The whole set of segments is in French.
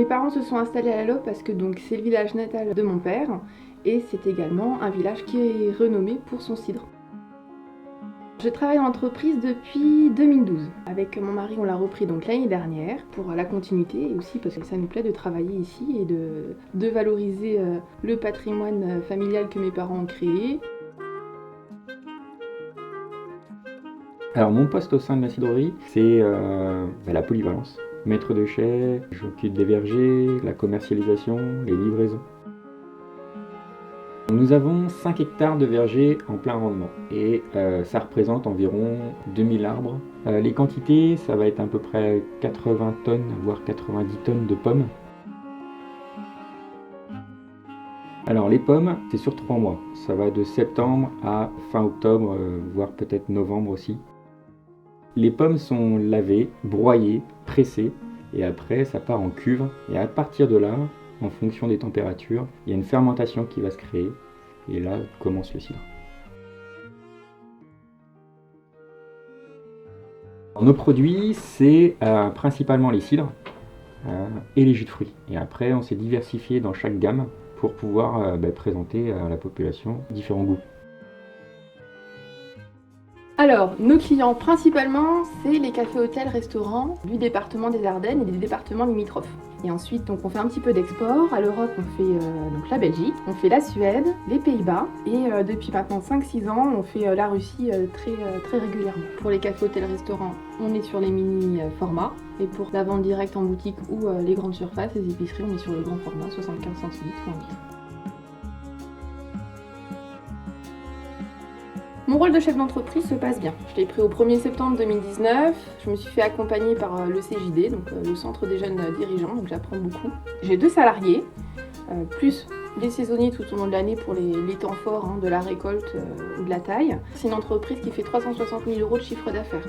parents se sont installés à La Loppe parce que donc c'est le village natal de mon père et c'est également un village qui est renommé pour son cidre. Je travaille dans l'entreprise depuis 2012. Avec mon mari, on l'a repris donc l'année dernière pour la continuité et aussi parce que ça nous plaît de travailler ici et de valoriser le patrimoine familial que mes parents ont créé. Alors mon poste au sein de la cidrerie, c'est la polyvalence. Maître de chai, je m'occupe des vergers, la commercialisation, les livraisons. Nous avons 5 hectares de vergers en plein rendement et ça représente environ 2000 arbres. Les quantités, ça va être à peu près 80 tonnes, voire 90 tonnes de pommes. Alors les pommes, c'est sur 3 mois. Ça va de septembre à fin octobre, voire peut-être novembre aussi. Les pommes sont lavées, broyées, pressées et après ça part en cuve. Et à partir de là, en fonction des températures, il y a une fermentation qui va se créer et là commence le cidre. Nos produits, c'est principalement les cidres et les jus de fruits. Et après, on s'est diversifié dans chaque gamme pour pouvoir présenter à la population différents goûts. Alors, nos clients principalement, c'est les cafés, hôtels, restaurants du département des Ardennes et des départements limitrophes. Et ensuite, donc, on fait un petit peu d'export. À l'Europe, on fait donc la Belgique, on fait la Suède, les Pays-Bas et depuis maintenant 5-6 ans, on fait la Russie très régulièrement. Pour les cafés, hôtels, restaurants, on est sur les mini formats. Et pour la vente directe en boutique ou les grandes surfaces, les épiceries, on est sur le grand format, 75 centilitres ou 1 litre. Mon rôle de chef d'entreprise se passe bien. Je l'ai pris au 1er septembre 2019. Je me suis fait accompagner par le CJD, donc le Centre des jeunes dirigeants, donc j'apprends beaucoup. J'ai 2 salariés, plus des saisonniers tout au long de l'année pour les temps forts de la récolte ou de la taille. C'est une entreprise qui fait 360 000 € de chiffre d'affaires.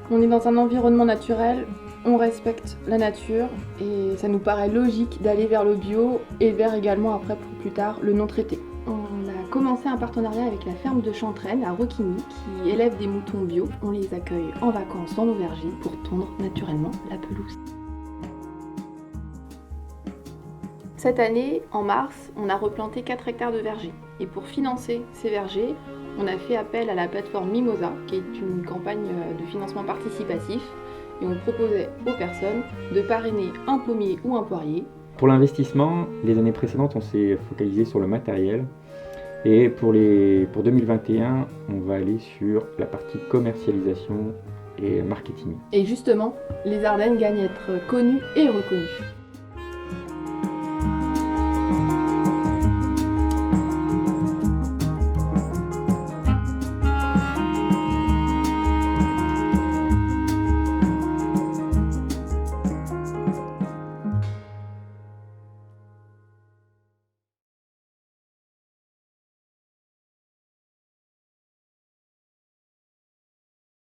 On est dans un environnement naturel, on respecte la nature et ça nous paraît logique d'aller vers le bio et vers également après pour plus tard le non traité. On a commencé un partenariat avec la ferme de Chantraine à Roquigny qui élève des moutons bio. On les accueille en vacances dans nos vergers pour tondre naturellement la pelouse. Cette année, en mars, on a replanté 4 hectares de vergers. Et pour financer ces vergers, on a fait appel à la plateforme Mimosa, qui est une campagne de financement participatif. Et on proposait aux personnes de parrainer un pommier ou un poirier. Pour l'investissement, les années précédentes, on s'est focalisé sur le matériel. Et pour 2021, on va aller sur la partie commercialisation et marketing. Et justement, les Ardennes gagnent à être connues et reconnues.